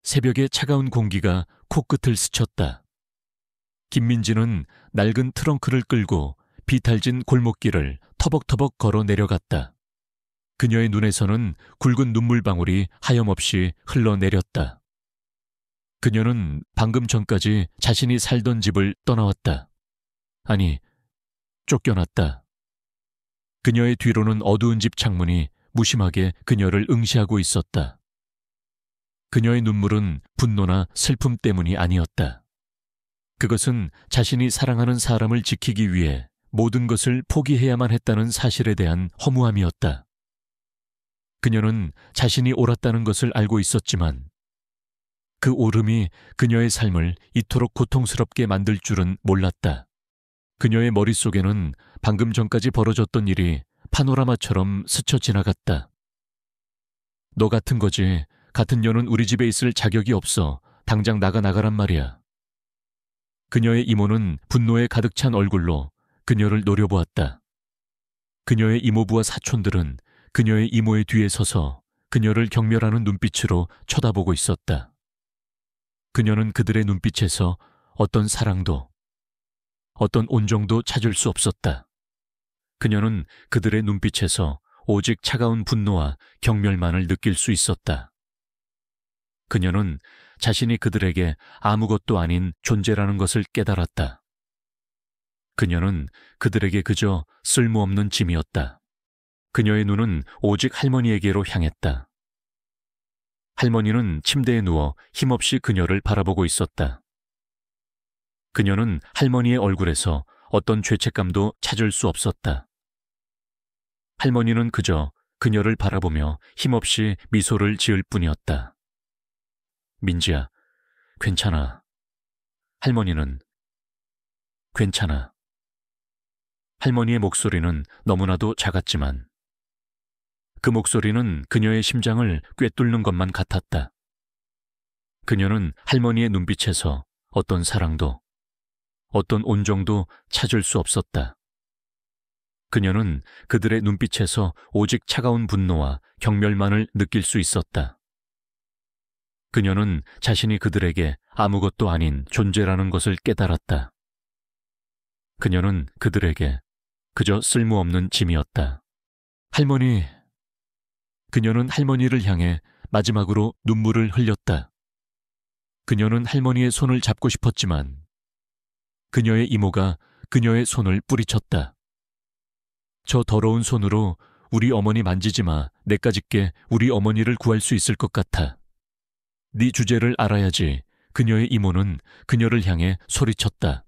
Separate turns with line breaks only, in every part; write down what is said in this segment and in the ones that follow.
새벽의 차가운 공기가 코끝을 스쳤다. 김민지는 낡은 트렁크를 끌고 비탈진 골목길을 터벅터벅 걸어 내려갔다. 그녀의 눈에서는 굵은 눈물방울이 하염없이 흘러내렸다. 그녀는 방금 전까지 자신이 살던 집을 떠나왔다. 아니, 쫓겨났다. 그녀의 뒤로는 어두운 집 창문이 무심하게 그녀를 응시하고 있었다. 그녀의 눈물은 분노나 슬픔 때문이 아니었다. 그것은 자신이 사랑하는 사람을 지키기 위해 모든 것을 포기해야만 했다는 사실에 대한 허무함이었다. 그녀는 자신이 옳았다는 것을 알고 있었지만 그 옳음이 그녀의 삶을 이토록 고통스럽게 만들 줄은 몰랐다. 그녀의 머릿속에는 방금 전까지 벌어졌던 일이 파노라마처럼 스쳐 지나갔다. 너 같은 거지. 같은 년은 우리 집에 있을 자격이 없어. 당장 나가란 말이야. 그녀의 이모는 분노에 가득 찬 얼굴로 그녀를 노려보았다. 그녀의 이모부와 사촌들은 그녀의 이모의 뒤에 서서 그녀를 경멸하는 눈빛으로 쳐다보고 있었다. 그녀는 그들의 눈빛에서 어떤 사랑도, 어떤 온정도 찾을 수 없었다. 그녀는 그들의 눈빛에서 오직 차가운 분노와 경멸만을 느낄 수 있었다. 그녀는 자신이 그들에게 아무것도 아닌 존재라는 것을 깨달았다. 그녀는 그들에게 그저 쓸모없는 짐이었다. 그녀의 눈은 오직 할머니에게로 향했다. 할머니는 침대에 누워 힘없이 그녀를 바라보고 있었다. 그녀는 할머니의 얼굴에서 어떤 죄책감도 찾을 수 없었다. 할머니는 그저 그녀를 바라보며 힘없이 미소를 지을 뿐이었다. 민지야, 괜찮아. 할머니는 괜찮아. 할머니의 목소리는 너무나도 작았지만 그 목소리는 그녀의 심장을 꿰뚫는 것만 같았다. 그녀는 할머니의 눈빛에서 어떤 사랑도, 어떤 온정도 찾을 수 없었다. 그녀는 그들의 눈빛에서 오직 차가운 분노와 경멸만을 느낄 수 있었다. 그녀는 자신이 그들에게 아무것도 아닌 존재라는 것을 깨달았다. 그녀는 그들에게 그저 쓸모없는 짐이었다. 할머니, 그녀는 할머니를 향해 마지막으로 눈물을 흘렸다. 그녀는 할머니의 손을 잡고 싶었지만 그녀의 이모가 그녀의 손을 뿌리쳤다. 저 더러운 손으로 우리 어머니 만지지 마. 내까짓게 우리 어머니를 구할 수 있을 것 같아. 네 주제를 알아야지. 그녀의 이모는 그녀를 향해 소리쳤다.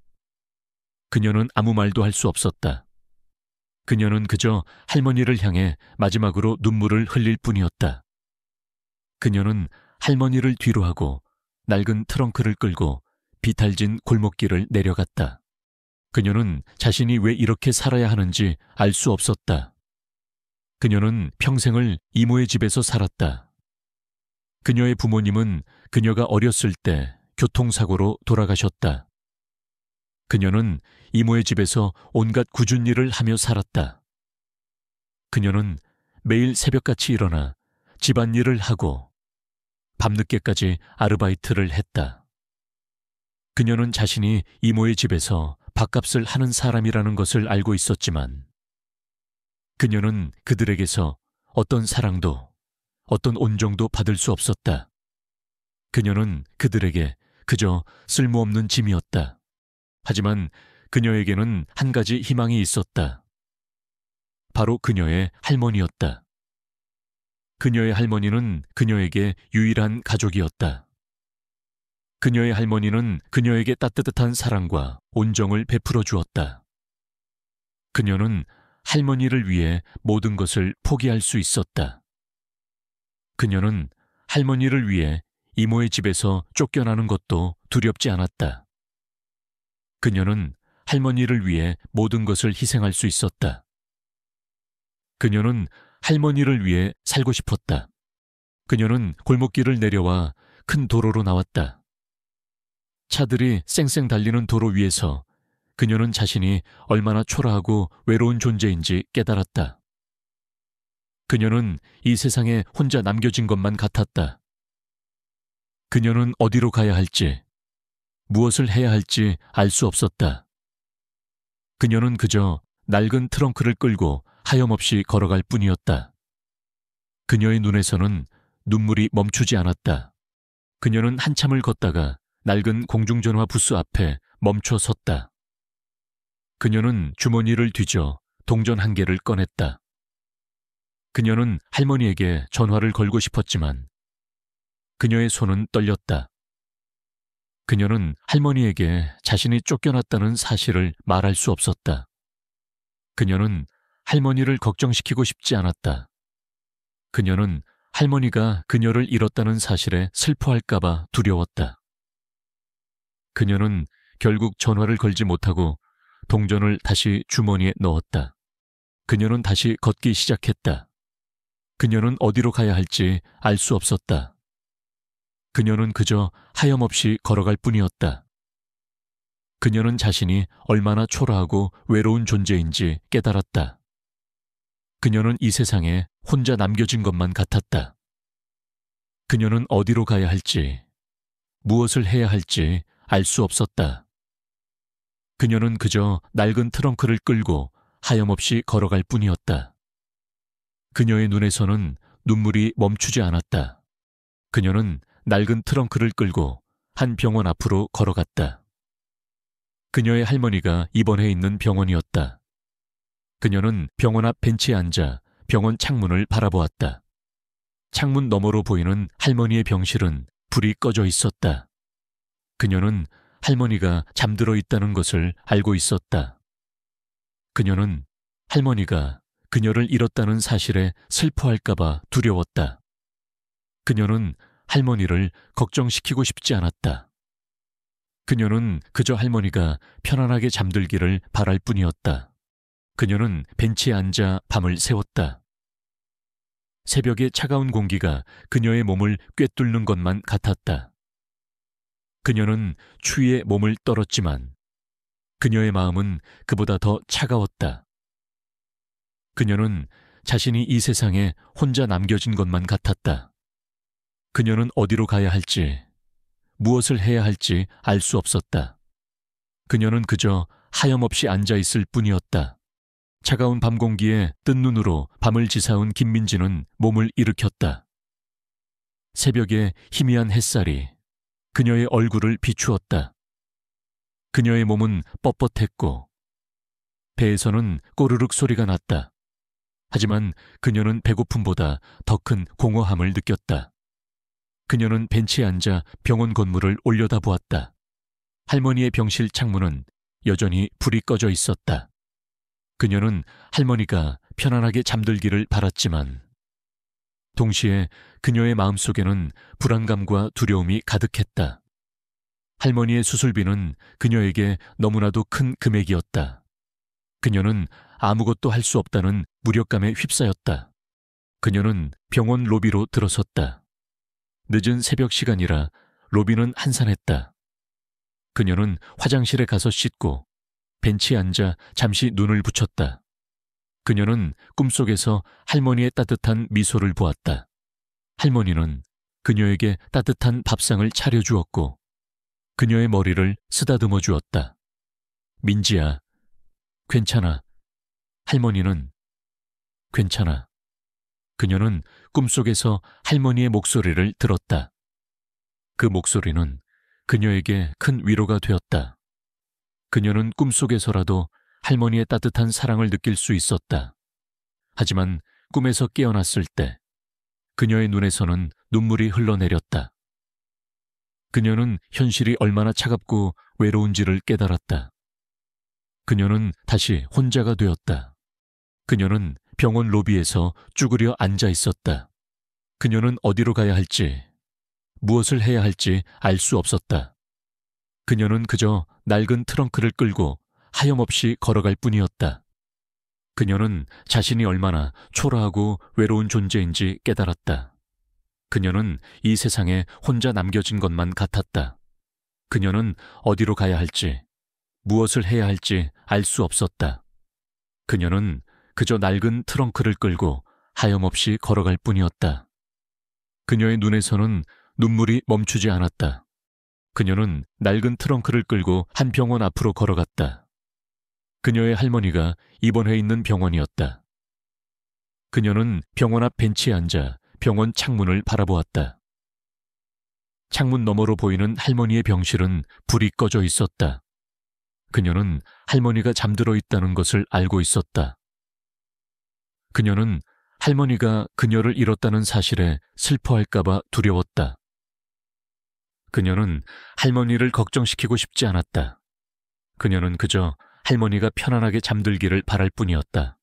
그녀는 아무 말도 할 수 없었다. 그녀는 그저 할머니를 향해 마지막으로 눈물을 흘릴 뿐이었다. 그녀는 할머니를 뒤로 하고 낡은 트렁크를 끌고 비탈진 골목길을 내려갔다. 그녀는 자신이 왜 이렇게 살아야 하는지 알 수 없었다. 그녀는 평생을 이모의 집에서 살았다. 그녀의 부모님은 그녀가 어렸을 때 교통사고로 돌아가셨다. 그녀는 이모의 집에서 온갖 굳은 일을 하며 살았다. 그녀는 매일 새벽같이 일어나 집안일을 하고 밤늦게까지 아르바이트를 했다. 그녀는 자신이 이모의 집에서 밥값을 하는 사람이라는 것을 알고 있었지만 그녀는 그들에게서 어떤 사랑도, 어떤 온정도 받을 수 없었다. 그녀는 그들에게 그저 쓸모없는 짐이었다. 하지만 그녀에게는 한 가지 희망이 있었다. 바로 그녀의 할머니였다. 그녀의 할머니는 그녀에게 유일한 가족이었다. 그녀의 할머니는 그녀에게 따뜻한 사랑과 온정을 베풀어 주었다. 그녀는 할머니를 위해 모든 것을 포기할 수 있었다. 그녀는 할머니를 위해 이모의 집에서 쫓겨나는 것도 두렵지 않았다. 그녀는 할머니를 위해 모든 것을 희생할 수 있었다. 그녀는 할머니를 위해 살고 싶었다. 그녀는 골목길을 내려와 큰 도로로 나왔다. 차들이 쌩쌩 달리는 도로 위에서 그녀는 자신이 얼마나 초라하고 외로운 존재인지 깨달았다. 그녀는 이 세상에 혼자 남겨진 것만 같았다. 그녀는 어디로 가야 할지, 무엇을 해야 할지 알 수 없었다. 그녀는 그저 낡은 트렁크를 끌고 하염없이 걸어갈 뿐이었다. 그녀의 눈에서는 눈물이 멈추지 않았다. 그녀는 한참을 걷다가 낡은 공중전화 부스 앞에 멈춰 섰다. 그녀는 주머니를 뒤져 동전 한 개를 꺼냈다. 그녀는 할머니에게 전화를 걸고 싶었지만 그녀의 손은 떨렸다. 그녀는 할머니에게 자신이 쫓겨났다는 사실을 말할 수 없었다. 그녀는 할머니를 걱정시키고 싶지 않았다. 그녀는 할머니가 그녀를 잃었다는 사실에 슬퍼할까봐 두려웠다. 그녀는 결국 전화를 걸지 못하고 동전을 다시 주머니에 넣었다. 그녀는 다시 걷기 시작했다. 그녀는 어디로 가야 할지 알 수 없었다. 그녀는 그저 하염없이 걸어갈 뿐이었다. 그녀는 자신이 얼마나 초라하고 외로운 존재인지 깨달았다. 그녀는 이 세상에 혼자 남겨진 것만 같았다. 그녀는 어디로 가야 할지, 무엇을 해야 할지 알 수 없었다. 그녀는 그저 낡은 트렁크를 끌고 하염없이 걸어갈 뿐이었다. 그녀의 눈에서는 눈물이 멈추지 않았다. 그녀는 낡은 트렁크를 끌고 한 병원 앞으로 걸어갔다. 그녀의 할머니가 입원해 있는 병원이었다. 그녀는 병원 앞 벤치에 앉아 병원 창문을 바라보았다. 창문 너머로 보이는 할머니의 병실은 불이 꺼져 있었다. 그녀는 할머니가 잠들어 있다는 것을 알고 있었다. 그녀는 할머니가 그녀를 잃었다는 사실에 슬퍼할까봐 두려웠다. 그녀는 할머니를 걱정시키고 싶지 않았다. 그녀는 그저 할머니가 편안하게 잠들기를 바랄 뿐이었다. 그녀는 벤치에 앉아 밤을 새웠다. 새벽의 차가운 공기가 그녀의 몸을 꿰뚫는 것만 같았다. 그녀는 추위에 몸을 떨었지만 그녀의 마음은 그보다 더 차가웠다. 그녀는 자신이 이 세상에 혼자 남겨진 것만 같았다. 그녀는 어디로 가야 할지, 무엇을 해야 할지 알 수 없었다. 그녀는 그저 하염없이 앉아있을 뿐이었다. 차가운 밤 공기에 뜬 눈으로 밤을 지사온 김민지는 몸을 일으켰다. 새벽에 희미한 햇살이 그녀의 얼굴을 비추었다. 그녀의 몸은 뻣뻣했고 배에서는 꼬르륵 소리가 났다. 하지만 그녀는 배고픔보다 더 큰 공허함을 느꼈다. 그녀는 벤치에 앉아 병원 건물을 올려다보았다. 할머니의 병실 창문은 여전히 불이 꺼져 있었다. 그녀는 할머니가 편안하게 잠들기를 바랐지만 동시에 그녀의 마음속에는 불안감과 두려움이 가득했다. 할머니의 수술비는 그녀에게 너무나도 큰 금액이었다. 그녀는 아무것도 할 수 없다는 무력감에 휩싸였다. 그녀는 병원 로비로 들어섰다. 늦은 새벽 시간이라 로비는 한산했다. 그녀는 화장실에 가서 씻고 벤치에 앉아 잠시 눈을 붙였다. 그녀는 꿈속에서 할머니의 따뜻한 미소를 보았다. 할머니는 그녀에게 따뜻한 밥상을 차려주었고 그녀의 머리를 쓰다듬어 주었다. 민지야, 괜찮아. 할머니는 괜찮아. 그녀는 꿈속에서 할머니의 목소리를 들었다. 그 목소리는 그녀에게 큰 위로가 되었다. 그녀는 꿈속에서라도 할머니의 따뜻한 사랑을 느낄 수 있었다. 하지만 꿈에서 깨어났을 때 그녀의 눈에서는 눈물이 흘러내렸다. 그녀는 현실이 얼마나 차갑고 외로운지를 깨달았다. 그녀는 다시 혼자가 되었다. 그녀는 병원 로비에서 쭈그려 앉아 있었다. 그녀는 어디로 가야 할지, 무엇을 해야 할지 알 수 없었다. 그녀는 그저 낡은 트렁크를 끌고 하염없이 걸어갈 뿐이었다. 그녀는 자신이 얼마나 초라하고 외로운 존재인지 깨달았다. 그녀는 이 세상에 혼자 남겨진 것만 같았다. 그녀는 어디로 가야 할지, 무엇을 해야 할지 알 수 없었다. 그녀는 그저 낡은 트렁크를 끌고 하염없이 걸어갈 뿐이었다. 그녀의 눈에서는 눈물이 멈추지 않았다. 그녀는 낡은 트렁크를 끌고 한 병원 앞으로 걸어갔다. 그녀의 할머니가 입원해 있는 병원이었다. 그녀는 병원 앞 벤치에 앉아 병원 창문을 바라보았다. 창문 너머로 보이는 할머니의 병실은 불이 꺼져 있었다. 그녀는 할머니가 잠들어 있다는 것을 알고 있었다. 그녀는 할머니가 그녀를 잃었다는 사실에 슬퍼할까봐 두려웠다. 그녀는 할머니를 걱정시키고 싶지 않았다. 그녀는 그저 할머니가 편안하게 잠들기를 바랄 뿐이었다.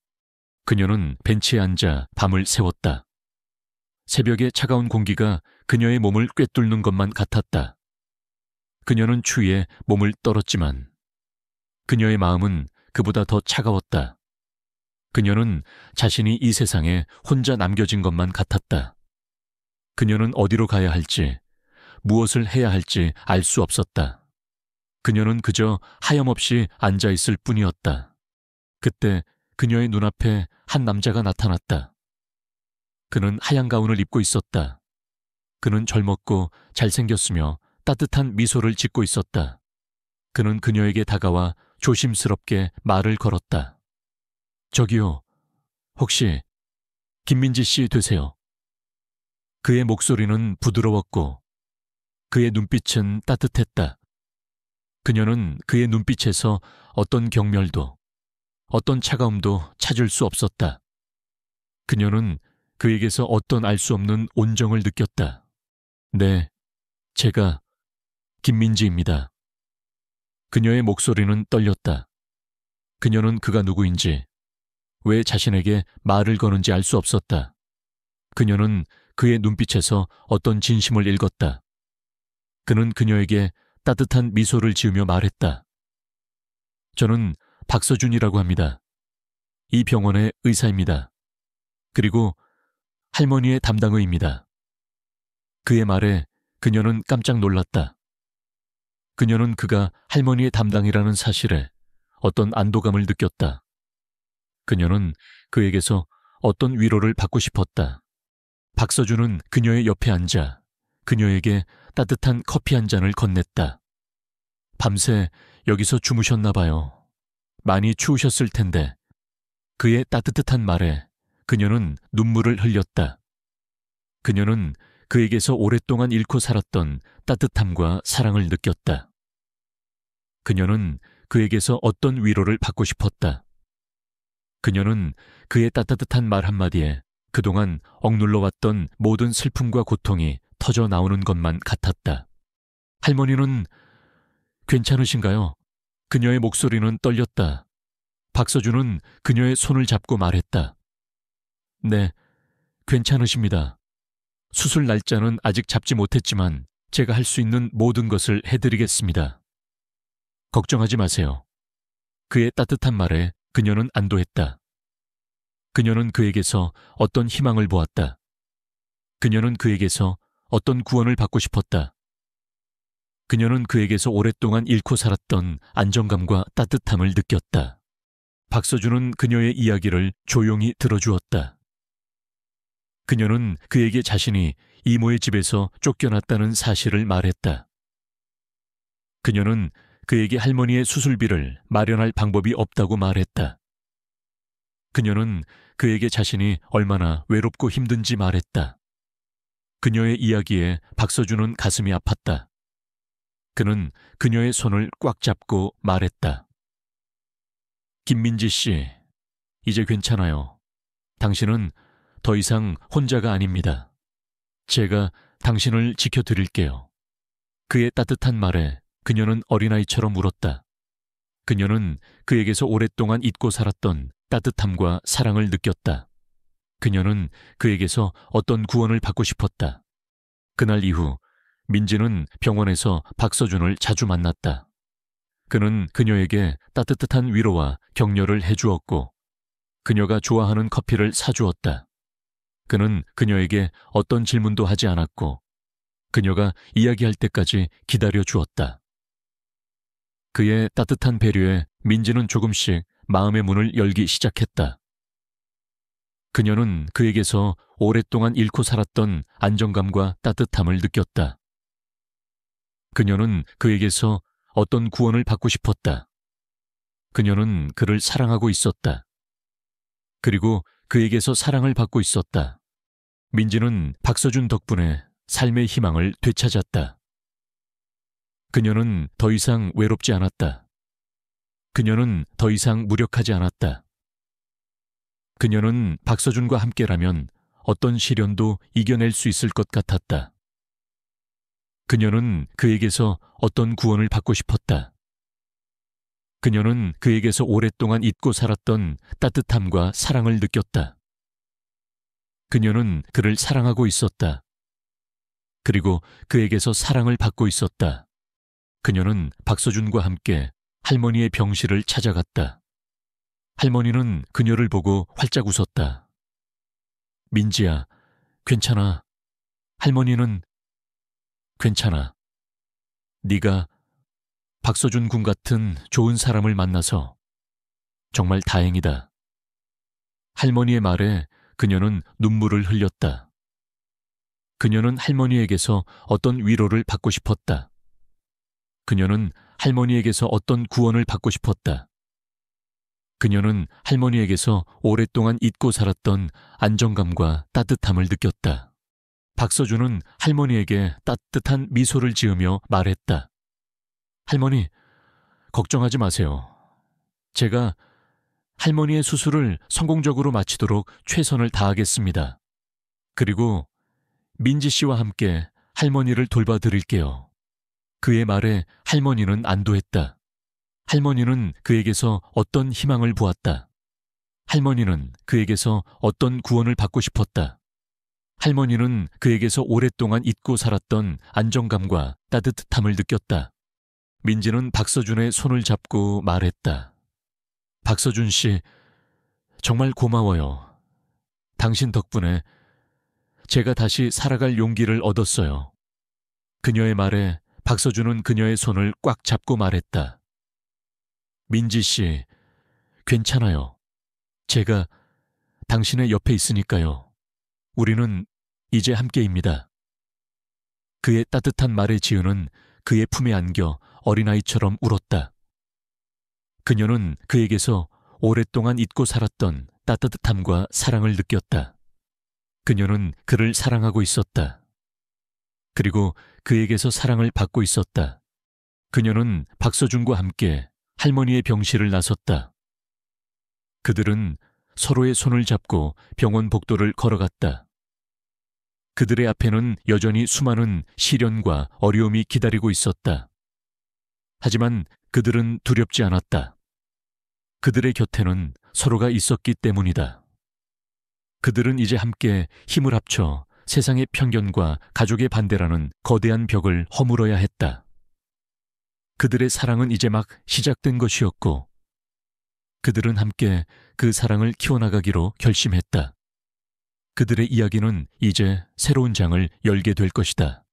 그녀는 벤치에 앉아 밤을 새웠다. 새벽의 차가운 공기가 그녀의 몸을 꿰뚫는 것만 같았다. 그녀는 추위에 몸을 떨었지만 그녀의 마음은 그보다 더 차가웠다. 그녀는 자신이 이 세상에 혼자 남겨진 것만 같았다. 그녀는 어디로 가야 할지, 무엇을 해야 할지 알 수 없었다. 그녀는 그저 하염없이 앉아있을 뿐이었다. 그때 그녀의 눈앞에 한 남자가 나타났다. 그는 하얀 가운을 입고 있었다. 그는 젊었고 잘생겼으며 따뜻한 미소를 짓고 있었다. 그는 그녀에게 다가와 조심스럽게 말을 걸었다. 저기요, 혹시 김민지 씨 되세요? 그의 목소리는 부드러웠고 그의 눈빛은 따뜻했다. 그녀는 그의 눈빛에서 어떤 경멸도, 어떤 차가움도 찾을 수 없었다. 그녀는 그에게서 어떤 알 수 없는 온정을 느꼈다. 네, 제가 김민지입니다. 그녀의 목소리는 떨렸다. 그녀는 그가 누구인지, 왜 자신에게 말을 거는지 알 수 없었다. 그녀는 그의 눈빛에서 어떤 진심을 읽었다. 그는 그녀에게 따뜻한 미소를 지으며 말했다. 저는 박서준이라고 합니다. 이 병원의 의사입니다. 그리고 할머니의 담당의입니다. 그의 말에 그녀는 깜짝 놀랐다. 그녀는 그가 할머니의 담당이라는 사실에 어떤 안도감을 느꼈다. 그녀는 그에게서 어떤 위로를 받고 싶었다. 박서준은 그녀의 옆에 앉아 그녀에게 따뜻한 커피 한 잔을 건넸다. 밤새 여기서 주무셨나 봐요. 많이 추우셨을 텐데. 그의 따뜻한 말에 그녀는 눈물을 흘렸다. 그녀는 그에게서 오랫동안 잃고 살았던 따뜻함과 사랑을 느꼈다. 그녀는 그에게서 어떤 위로를 받고 싶었다. 그녀는 그의 따뜻한 말 한마디에 그동안 억눌러 왔던 모든 슬픔과 고통이 터져 나오는 것만 같았다. 할머니는 괜찮으신가요? 그녀의 목소리는 떨렸다. 박서준은 그녀의 손을 잡고 말했다. 네, 괜찮으십니다. 수술 날짜는 아직 잡지 못했지만 제가 할 수 있는 모든 것을 해드리겠습니다. 걱정하지 마세요. 그의 따뜻한 말에 그녀는 안도했다. 그녀는 그에게서 어떤 희망을 보았다. 그녀는 그에게서 어떤 구원을 받고 싶었다. 그녀는 그에게서 오랫동안 잃고 살았던 안정감과 따뜻함을 느꼈다. 박서준은 그녀의 이야기를 조용히 들어주었다. 그녀는 그에게 자신이 이모의 집에서 쫓겨났다는 사실을 말했다. 그녀는 그에게 할머니의 수술비를 마련할 방법이 없다고 말했다. 그녀는 그에게 자신이 얼마나 외롭고 힘든지 말했다. 그녀의 이야기에 박서준은 가슴이 아팠다. 그는 그녀의 손을 꽉 잡고 말했다. 김민지 씨, 이제 괜찮아요. 당신은 더 이상 혼자가 아닙니다. 제가 당신을 지켜드릴게요. 그의 따뜻한 말에 그녀는 어린아이처럼 울었다. 그녀는 그에게서 오랫동안 잊고 살았던 따뜻함과 사랑을 느꼈다. 그녀는 그에게서 어떤 구원을 받고 싶었다. 그날 이후 민지는 병원에서 박서준을 자주 만났다. 그는 그녀에게 따뜻한 위로와 격려를 해주었고 그녀가 좋아하는 커피를 사주었다. 그는 그녀에게 어떤 질문도 하지 않았고 그녀가 이야기할 때까지 기다려 주었다. 그의 따뜻한 배려에 민지는 조금씩 마음의 문을 열기 시작했다. 그녀는 그에게서 오랫동안 잃고 살았던 안정감과 따뜻함을 느꼈다. 그녀는 그에게서 어떤 구원을 받고 싶었다. 그녀는 그를 사랑하고 있었다. 그리고 그에게서 사랑을 받고 있었다. 민지는 박서준 덕분에 삶의 희망을 되찾았다. 그녀는 더 이상 외롭지 않았다. 그녀는 더 이상 무력하지 않았다. 그녀는 박서준과 함께라면 어떤 시련도 이겨낼 수 있을 것 같았다. 그녀는 그에게서 어떤 구원을 받고 싶었다. 그녀는 그에게서 오랫동안 잊고 살았던 따뜻함과 사랑을 느꼈다. 그녀는 그를 사랑하고 있었다. 그리고 그에게서 사랑을 받고 있었다. 그녀는 박서준과 함께 할머니의 병실을 찾아갔다. 할머니는 그녀를 보고 활짝 웃었다. 민지야, 괜찮아. 할머니는 괜찮아. 네가 박서준 군 같은 좋은 사람을 만나서 정말 다행이다. 할머니의 말에 그녀는 눈물을 흘렸다. 그녀는 할머니에게서 어떤 위로를 받고 싶었다. 그녀는 할머니에게서 어떤 구원을 받고 싶었다. 그녀는 할머니에게서 오랫동안 잊고 살았던 안정감과 따뜻함을 느꼈다. 박서준은 할머니에게 따뜻한 미소를 지으며 말했다. 할머니, 걱정하지 마세요. 제가 할머니의 수술을 성공적으로 마치도록 최선을 다하겠습니다. 그리고 민지 씨와 함께 할머니를 돌봐드릴게요. 그의 말에 할머니는 안도했다. 할머니는 그에게서 어떤 희망을 보았다. 할머니는 그에게서 어떤 구원을 받고 싶었다. 할머니는 그에게서 오랫동안 잊고 살았던 안정감과 따뜻함을 느꼈다. 민지는 박서준의 손을 잡고 말했다. 박서준 씨, 정말 고마워요. 당신 덕분에 제가 다시 살아갈 용기를 얻었어요. 그녀의 말에 박서준은 그녀의 손을 꽉 잡고 말했다. 민지 씨, 괜찮아요. 제가 당신의 옆에 있으니까요. 우리는 이제 함께입니다. 그의 따뜻한 말에 지은은 그의 품에 안겨 어린아이처럼 울었다. 그녀는 그에게서 오랫동안 잊고 살았던 따뜻함과 사랑을 느꼈다. 그녀는 그를 사랑하고 있었다. 그리고 그에게서 사랑을 받고 있었다. 그녀는 박서준과 함께 할머니의 병실을 나섰다. 그들은 서로의 손을 잡고 병원 복도를 걸어갔다. 그들의 앞에는 여전히 수많은 시련과 어려움이 기다리고 있었다. 하지만 그들은 두렵지 않았다. 그들의 곁에는 서로가 있었기 때문이다. 그들은 이제 함께 힘을 합쳐 세상의 편견과 가족의 반대라는 거대한 벽을 허물어야 했다. 그들의 사랑은 이제 막 시작된 것이었고, 그들은 함께 그 사랑을 키워나가기로 결심했다. 그들의 이야기는 이제 새로운 장을 열게 될 것이다.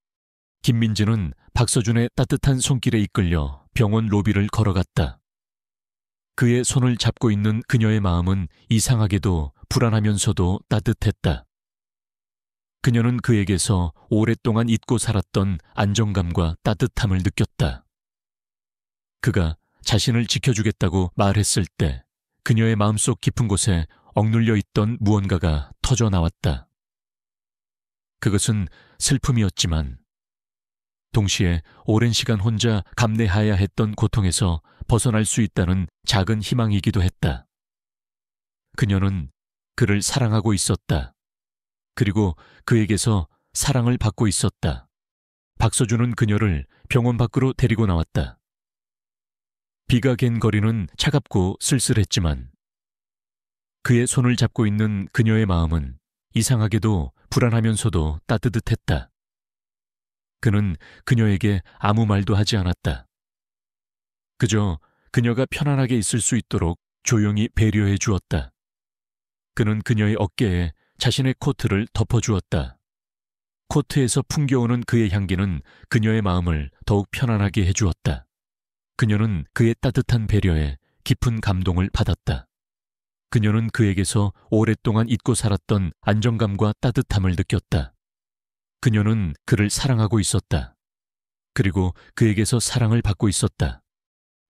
김민지는 박서준의 따뜻한 손길에 이끌려 병원 로비를 걸어갔다. 그의 손을 잡고 있는 그녀의 마음은 이상하게도 불안하면서도 따뜻했다. 그녀는 그에게서 오랫동안 잊고 살았던 안정감과 따뜻함을 느꼈다. 그가 자신을 지켜주겠다고 말했을 때 그녀의 마음속 깊은 곳에 억눌려 있던 무언가가 터져 나왔다. 그것은 슬픔이었지만 동시에 오랜 시간 혼자 감내해야 했던 고통에서 벗어날 수 있다는 작은 희망이기도 했다. 그녀는 그를 사랑하고 있었다. 그리고 그에게서 사랑을 받고 있었다. 박서준은 그녀를 병원 밖으로 데리고 나왔다. 비가 갠 거리는 차갑고 쓸쓸했지만 그의 손을 잡고 있는 그녀의 마음은 이상하게도 불안하면서도 따뜻했다. 그는 그녀에게 아무 말도 하지 않았다. 그저 그녀가 편안하게 있을 수 있도록 조용히 배려해 주었다. 그는 그녀의 어깨에 자신의 코트를 덮어주었다. 코트에서 풍겨오는 그의 향기는 그녀의 마음을 더욱 편안하게 해주었다. 그녀는 그의 따뜻한 배려에 깊은 감동을 받았다. 그녀는 그에게서 오랫동안 잊고 살았던 안정감과 따뜻함을 느꼈다. 그녀는 그를 사랑하고 있었다. 그리고 그에게서 사랑을 받고 있었다.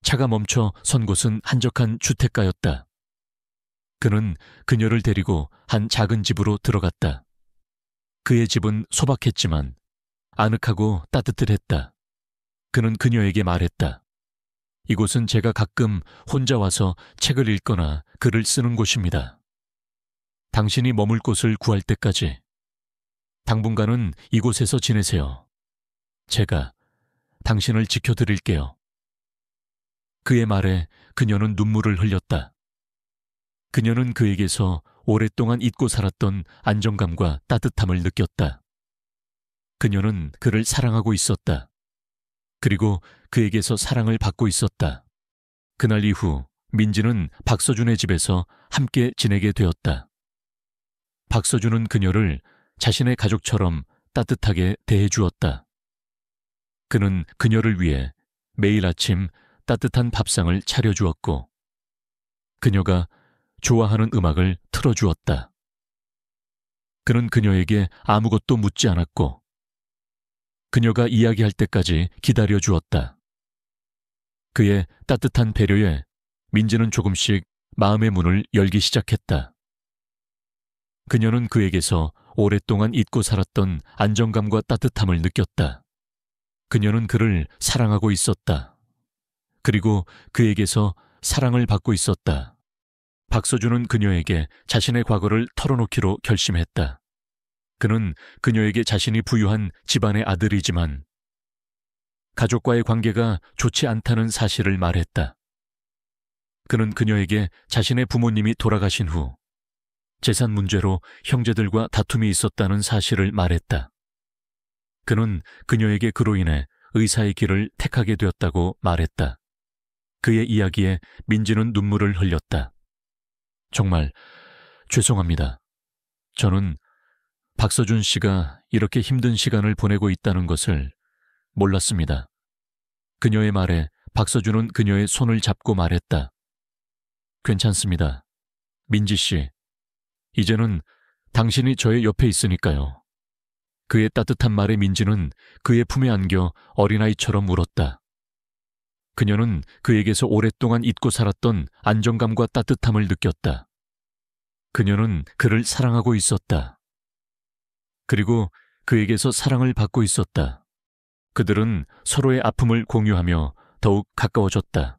차가 멈춰 선 곳은 한적한 주택가였다. 그는 그녀를 데리고 한 작은 집으로 들어갔다. 그의 집은 소박했지만 아늑하고 따뜻했다. 그는 그녀에게 말했다. 이곳은 제가 가끔 혼자 와서 책을 읽거나 글을 쓰는 곳입니다. 당신이 머물 곳을 구할 때까지 당분간은 이곳에서 지내세요. 제가 당신을 지켜드릴게요. 그의 말에 그녀는 눈물을 흘렸다. 그녀는 그에게서 오랫동안 잊고 살았던 안정감과 따뜻함을 느꼈다. 그녀는 그를 사랑하고 있었다. 그리고 그에게서 사랑을 받고 있었다. 그날 이후 민지는 박서준의 집에서 함께 지내게 되었다. 박서준은 그녀를 자신의 가족처럼 따뜻하게 대해주었다. 그는 그녀를 위해 매일 아침 따뜻한 밥상을 차려주었고, 그녀가 좋아하는 음악을 틀어주었다. 그는 그녀에게 아무것도 묻지 않았고, 그녀가 이야기할 때까지 기다려주었다. 그의 따뜻한 배려에 민지는 조금씩 마음의 문을 열기 시작했다. 그녀는 그에게서 오랫동안 잊고 살았던 안정감과 따뜻함을 느꼈다. 그녀는 그를 사랑하고 있었다. 그리고 그에게서 사랑을 받고 있었다. 박서준은 그녀에게 자신의 과거를 털어놓기로 결심했다. 그는 그녀에게 자신이 부유한 집안의 아들이지만 가족과의 관계가 좋지 않다는 사실을 말했다. 그는 그녀에게 자신의 부모님이 돌아가신 후 재산 문제로 형제들과 다툼이 있었다는 사실을 말했다. 그는 그녀에게 그로 인해 의사의 길을 택하게 되었다고 말했다. 그의 이야기에 민지는 눈물을 흘렸다. 정말 죄송합니다. 저는 박서준 씨가 이렇게 힘든 시간을 보내고 있다는 것을 몰랐습니다. 그녀의 말에 박서준은 그녀의 손을 잡고 말했다. 괜찮습니다. 민지 씨, 이제는 당신이 저의 옆에 있으니까요. 그의 따뜻한 말에 민지는 그의 품에 안겨 어린아이처럼 울었다. 그녀는 그에게서 오랫동안 잊고 살았던 안정감과 따뜻함을 느꼈다. 그녀는 그를 사랑하고 있었다. 그리고 그에게서 사랑을 받고 있었다. 그들은 서로의 아픔을 공유하며 더욱 가까워졌다.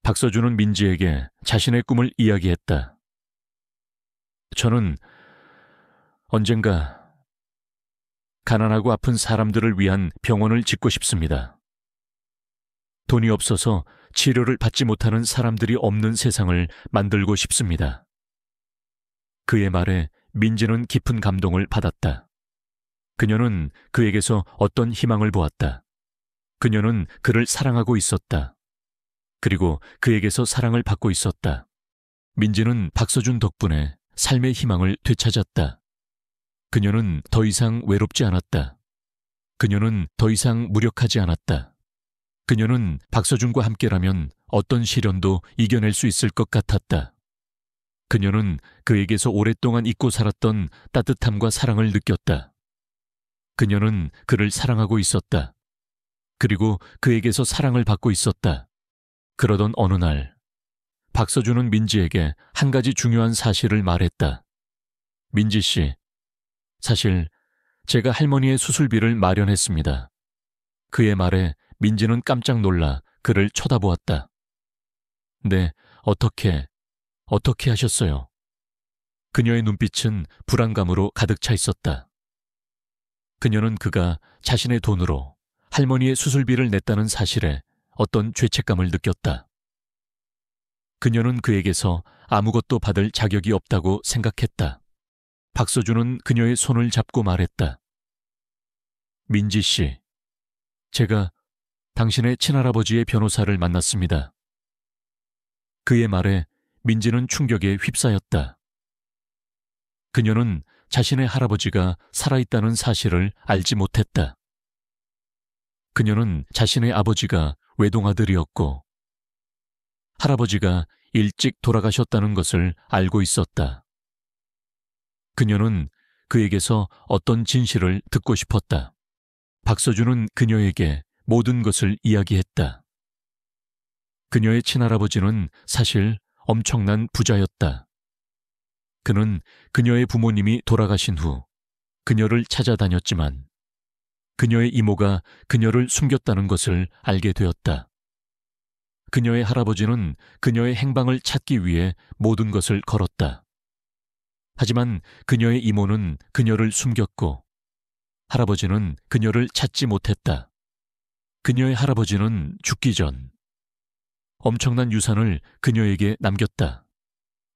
박서준은 민지에게 자신의 꿈을 이야기했다. 저는 언젠가 가난하고 아픈 사람들을 위한 병원을 짓고 싶습니다. 돈이 없어서 치료를 받지 못하는 사람들이 없는 세상을 만들고 싶습니다. 그의 말에 민지는 깊은 감동을 받았다. 그녀는 그에게서 어떤 희망을 보았다. 그녀는 그를 사랑하고 있었다. 그리고 그에게서 사랑을 받고 있었다. 민지는 박서준 덕분에 삶의 희망을 되찾았다. 그녀는 더 이상 외롭지 않았다. 그녀는 더 이상 무력하지 않았다. 그녀는 박서준과 함께라면 어떤 시련도 이겨낼 수 있을 것 같았다. 그녀는 그에게서 오랫동안 잊고 살았던 따뜻함과 사랑을 느꼈다. 그녀는 그를 사랑하고 있었다. 그리고 그에게서 사랑을 받고 있었다. 그러던 어느 날, 박서준은 민지에게 한 가지 중요한 사실을 말했다. 민지 씨, 사실 제가 할머니의 수술비를 마련했습니다. 그의 말에 민지는 깜짝 놀라 그를 쳐다보았다. 네, 어떻게 하셨어요? 그녀의 눈빛은 불안감으로 가득 차 있었다. 그녀는 그가 자신의 돈으로 할머니의 수술비를 냈다는 사실에 어떤 죄책감을 느꼈다. 그녀는 그에게서 아무것도 받을 자격이 없다고 생각했다. 박서준은 그녀의 손을 잡고 말했다. 민지 씨, 제가 당신의 친할아버지의 변호사를 만났습니다. 그의 말에 민지는 충격에 휩싸였다. 그녀는 자신의 할아버지가 살아있다는 사실을 알지 못했다. 그녀는 자신의 아버지가 외동아들이었고 할아버지가 일찍 돌아가셨다는 것을 알고 있었다. 그녀는 그에게서 어떤 진실을 듣고 싶었다. 박서준은 그녀에게 모든 것을 이야기했다. 그녀의 친할아버지는 사실 엄청난 부자였다. 그는 그녀의 부모님이 돌아가신 후 그녀를 찾아다녔지만 그녀의 이모가 그녀를 숨겼다는 것을 알게 되었다. 그녀의 할아버지는 그녀의 행방을 찾기 위해 모든 것을 걸었다. 하지만 그녀의 이모는 그녀를 숨겼고 할아버지는 그녀를 찾지 못했다. 그녀의 할아버지는 죽기 전 엄청난 유산을 그녀에게 남겼다.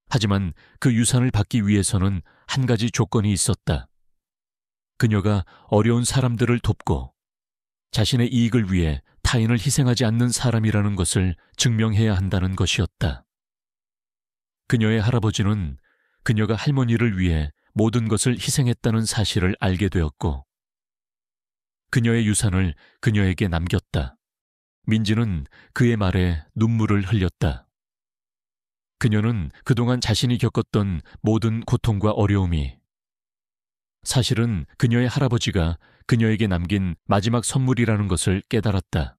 하지만 그 유산을 받기 위해서는 한 가지 조건이 있었다. 그녀가 어려운 사람들을 돕고 자신의 이익을 위해 타인을 희생하지 않는 사람이라는 것을 증명해야 한다는 것이었다. 그녀의 할아버지는 그녀가 할머니를 위해 모든 것을 희생했다는 사실을 알게 되었고 그녀의 유산을 그녀에게 남겼다. 민지는 그의 말에 눈물을 흘렸다. 그녀는 그동안 자신이 겪었던 모든 고통과 어려움이 사실은 그녀의 할아버지가 그녀에게 남긴 마지막 선물이라는 것을 깨달았다.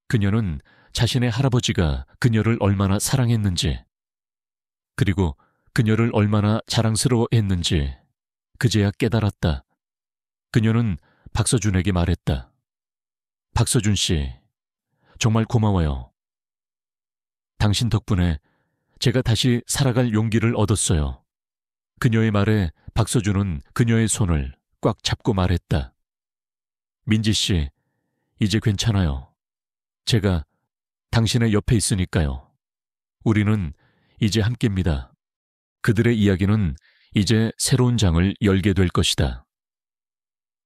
그녀는 자신의 할아버지가 그녀를 얼마나 사랑했는지, 그리고 그녀를 얼마나 자랑스러워했는지 그제야 깨달았다. 그녀는 박서준에게 말했다. 박서준 씨, 정말 고마워요. 당신 덕분에 제가 다시 살아갈 용기를 얻었어요. 그녀의 말에 박서준은 그녀의 손을 꽉 잡고 말했다. 민지 씨, 이제 괜찮아요. 제가 당신의 옆에 있으니까요. 우리는 이제 함께입니다. 그들의 이야기는 이제 새로운 장을 열게 될 것이다.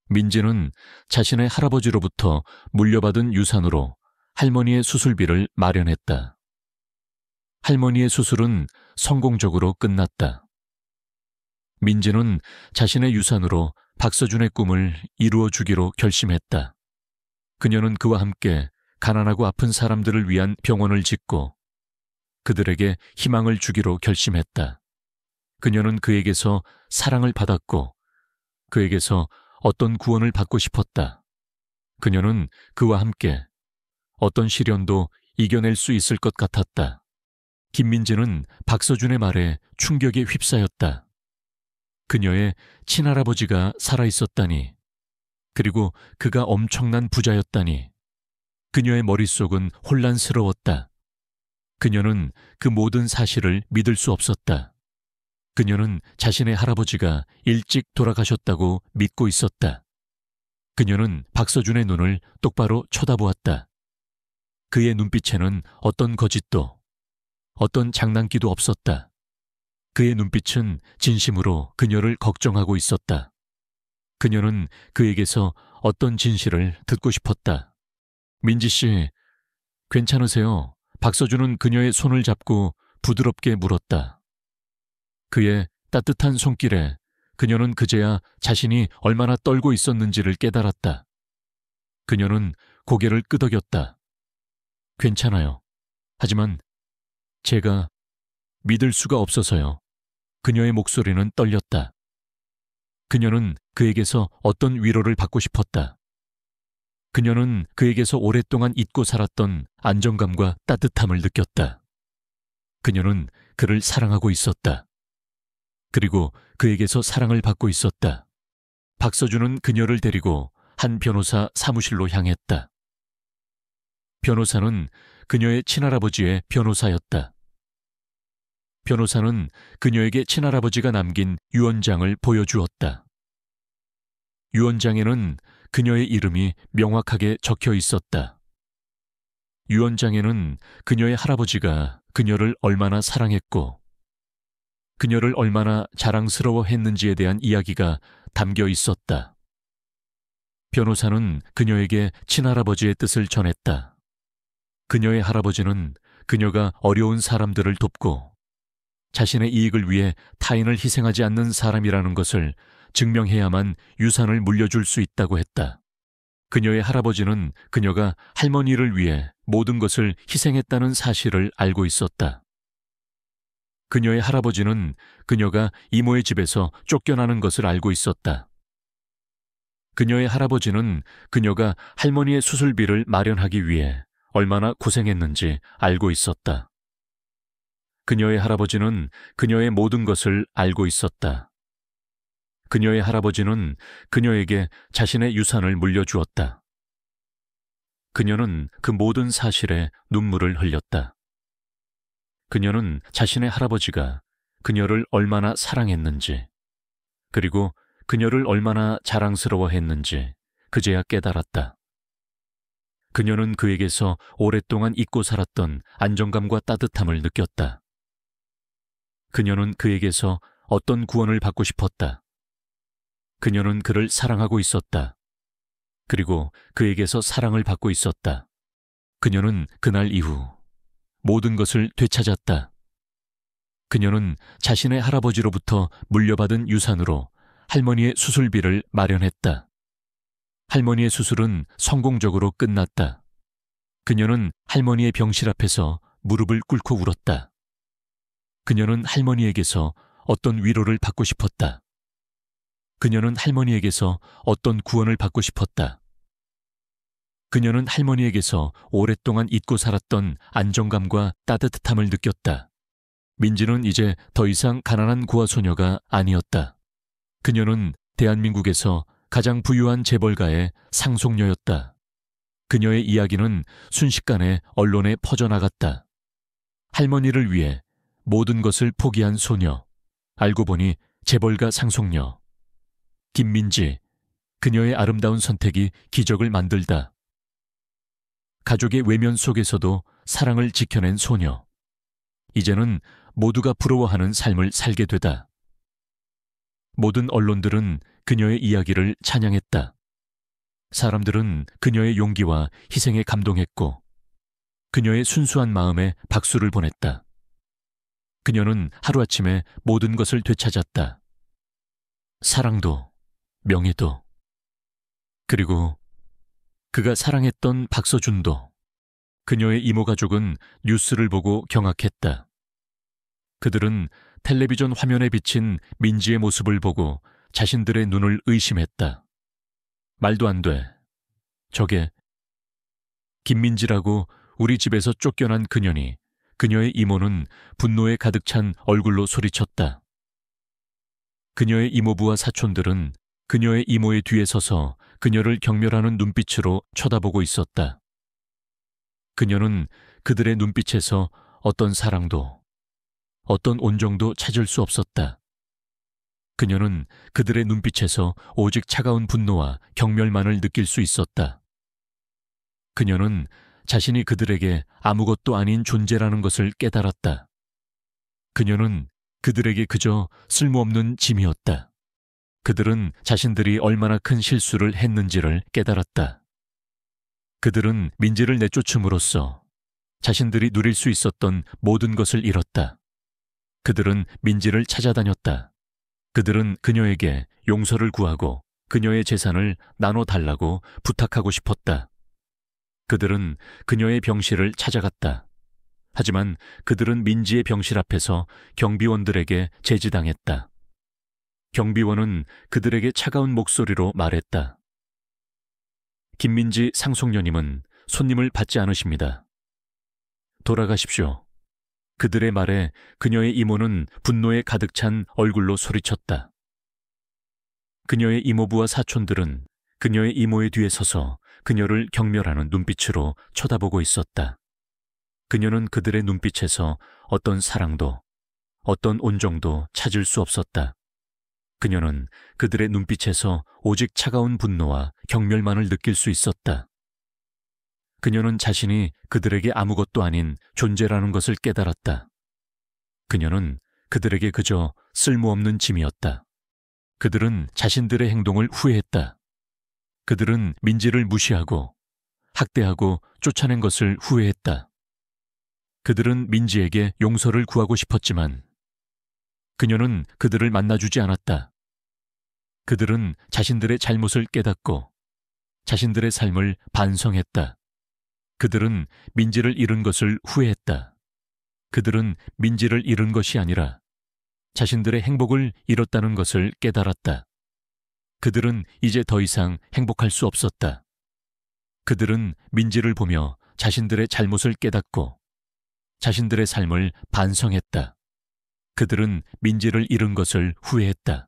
민지는 자신의 할아버지로부터 물려받은 유산으로 할머니의 수술비를 마련했다. 할머니의 수술은 성공적으로 끝났다. 민지는 자신의 유산으로 박서준의 꿈을 이루어 주기로 결심했다. 그녀는 그와 함께 가난하고 아픈 사람들을 위한 병원을 짓고 그들에게 희망을 주기로 결심했다. 그녀는 그에게서 사랑을 받았고 그에게서 어떤 구원을 받고 싶었다. 그녀는 그와 함께 어떤 시련도 이겨낼 수 있을 것 같았다. 김민지는 박서준의 말에 충격에 휩싸였다. 그녀의 친할아버지가 살아있었다니, 그리고 그가 엄청난 부자였다니, 그녀의 머릿속은 혼란스러웠다. 그녀는 그 모든 사실을 믿을 수 없었다. 그녀는 자신의 할아버지가 일찍 돌아가셨다고 믿고 있었다. 그녀는 박서준의 눈을 똑바로 쳐다보았다. 그의 눈빛에는 어떤 거짓도, 어떤 장난기도 없었다. 그의 눈빛은 진심으로 그녀를 걱정하고 있었다. 그녀는 그에게서 어떤 진실을 듣고 싶었다. 민지 씨, 괜찮으세요? 박서준은 그녀의 손을 잡고 부드럽게 물었다. 그의 따뜻한 손길에 그녀는 그제야 자신이 얼마나 떨고 있었는지를 깨달았다. 그녀는 고개를 끄덕였다. 괜찮아요. 하지만 제가 믿을 수가 없어서요. 그녀의 목소리는 떨렸다. 그녀는 그에게서 어떤 위로를 받고 싶었다. 그녀는 그에게서 오랫동안 잊고 살았던 안정감과 따뜻함을 느꼈다. 그녀는 그를 사랑하고 있었다. 그리고 그에게서 사랑을 받고 있었다. 박서준은 그녀를 데리고 한 변호사 사무실로 향했다. 변호사는 그녀의 친할아버지의 변호사였다. 변호사는 그녀에게 친할아버지가 남긴 유언장을 보여주었다. 유언장에는 그녀의 이름이 명확하게 적혀 있었다. 유언장에는 그녀의 할아버지가 그녀를 얼마나 사랑했고 그녀를 얼마나 자랑스러워했는지에 대한 이야기가 담겨 있었다. 변호사는 그녀에게 친할아버지의 뜻을 전했다. 그녀의 할아버지는 그녀가 어려운 사람들을 돕고 자신의 이익을 위해 타인을 희생하지 않는 사람이라는 것을 증명해야만 유산을 물려줄 수 있다고 했다. 그녀의 할아버지는 그녀가 할머니를 위해 모든 것을 희생했다는 사실을 알고 있었다. 그녀의 할아버지는 그녀가 이모의 집에서 쫓겨나는 것을 알고 있었다. 그녀의 할아버지는 그녀가 할머니의 수술비를 마련하기 위해 얼마나 고생했는지 알고 있었다. 그녀의 할아버지는 그녀의 모든 것을 알고 있었다. 그녀의 할아버지는 그녀에게 자신의 유산을 물려주었다. 그녀는 그 모든 사실에 눈물을 흘렸다. 그녀는 자신의 할아버지가 그녀를 얼마나 사랑했는지, 그리고 그녀를 얼마나 자랑스러워했는지 그제야 깨달았다. 그녀는 그에게서 오랫동안 잊고 살았던 안정감과 따뜻함을 느꼈다. 그녀는 그에게서 어떤 구원을 받고 싶었다. 그녀는 그를 사랑하고 있었다. 그리고 그에게서 사랑을 받고 있었다. 그녀는 그날 이후 모든 것을 되찾았다. 그녀는 자신의 할아버지로부터 물려받은 유산으로 할머니의 수술비를 마련했다. 할머니의 수술은 성공적으로 끝났다. 그녀는 할머니의 병실 앞에서 무릎을 꿇고 울었다. 그녀는 할머니에게서 어떤 위로를 받고 싶었다. 그녀는 할머니에게서 어떤 구원을 받고 싶었다. 그녀는 할머니에게서 오랫동안 잊고 살았던 안정감과 따뜻함을 느꼈다. 민지는 이제 더 이상 가난한 고아 소녀가 아니었다. 그녀는 대한민국에서 가장 부유한 재벌가의 상속녀였다. 그녀의 이야기는 순식간에 언론에 퍼져나갔다. 할머니를 위해 모든 것을 포기한 소녀. 알고 보니 재벌가 상속녀. 김민지. 그녀의 아름다운 선택이 기적을 만들다. 가족의 외면 속에서도 사랑을 지켜낸 소녀. 이제는 모두가 부러워하는 삶을 살게 되다. 모든 언론들은 그녀의 이야기를 찬양했다. 사람들은 그녀의 용기와 희생에 감동했고, 그녀의 순수한 마음에 박수를 보냈다. 그녀는 하루아침에 모든 것을 되찾았다. 사랑도, 명예도, 그리고 그가 사랑했던 박서준도. 그녀의 이모 가족은 뉴스를 보고 경악했다. 그들은 텔레비전 화면에 비친 민지의 모습을 보고 자신들의 눈을 의심했다. 말도 안 돼. 저게 김민지라고 우리 집에서 쫓겨난 그녀니. 그녀의 이모는 분노에 가득 찬 얼굴로 소리쳤다. 그녀의 이모부와 사촌들은 그녀의 이모의 뒤에 서서 그녀를 경멸하는 눈빛으로 쳐다보고 있었다. 그녀는 그들의 눈빛에서 어떤 사랑도, 어떤 온정도 찾을 수 없었다. 그녀는 그들의 눈빛에서 오직 차가운 분노와 경멸만을 느낄 수 있었다. 그녀는 자신이 그들에게 아무것도 아닌 존재라는 것을 깨달았다. 그녀는 그들에게 그저 쓸모없는 짐이었다. 그들은 자신들이 얼마나 큰 실수를 했는지를 깨달았다. 그들은 민지를 내쫓음으로써 자신들이 누릴 수 있었던 모든 것을 잃었다. 그들은 민지를 찾아다녔다. 그들은 그녀에게 용서를 구하고 그녀의 재산을 나눠달라고 부탁하고 싶었다. 그들은 그녀의 병실을 찾아갔다. 하지만 그들은 민지의 병실 앞에서 경비원들에게 제지당했다. 경비원은 그들에게 차가운 목소리로 말했다. 김민지 상속녀님은 손님을 받지 않으십니다. 돌아가십시오. 그들의 말에 그녀의 이모는 분노에 가득 찬 얼굴로 소리쳤다. 그녀의 이모부와 사촌들은 그녀의 이모의 뒤에 서서 그녀를 경멸하는 눈빛으로 쳐다보고 있었다. 그녀는 그들의 눈빛에서 어떤 사랑도, 어떤 온정도 찾을 수 없었다. 그녀는 그들의 눈빛에서 오직 차가운 분노와 경멸만을 느낄 수 있었다. 그녀는 자신이 그들에게 아무것도 아닌 존재라는 것을 깨달았다. 그녀는 그들에게 그저 쓸모없는 짐이었다. 그들은 자신들의 행동을 후회했다. 그들은 민지를 무시하고 학대하고 쫓아낸 것을 후회했다. 그들은 민지에게 용서를 구하고 싶었지만 그녀는 그들을 만나주지 않았다. 그들은 자신들의 잘못을 깨닫고 자신들의 삶을 반성했다. 그들은 민지를 잃은 것을 후회했다. 그들은 민지를 잃은 것이 아니라 자신들의 행복을 잃었다는 것을 깨달았다. 그들은 이제 더 이상 행복할 수 없었다. 그들은 민지를 보며 자신들의 잘못을 깨닫고 자신들의 삶을 반성했다. 그들은 민지를 잃은 것을 후회했다.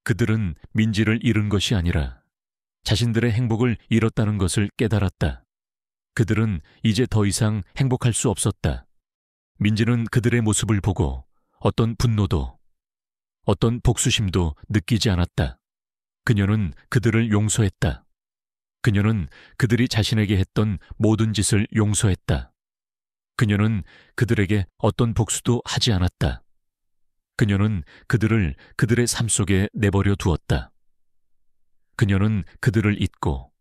그들은 민지를 잃은 것이 아니라 자신들의 행복을 잃었다는 것을 깨달았다. 그들은 이제 더 이상 행복할 수 없었다. 민지는 그들의 모습을 보고 어떤 분노도, 어떤 복수심도 느끼지 않았다. 그녀는 그들을 용서했다. 그녀는 그들이 자신에게 했던 모든 짓을 용서했다. 그녀는 그들에게 어떤 복수도 하지 않았다. 그녀는 그들을 그들의 삶 속에 내버려 두었다. 그녀는 그들을 잊고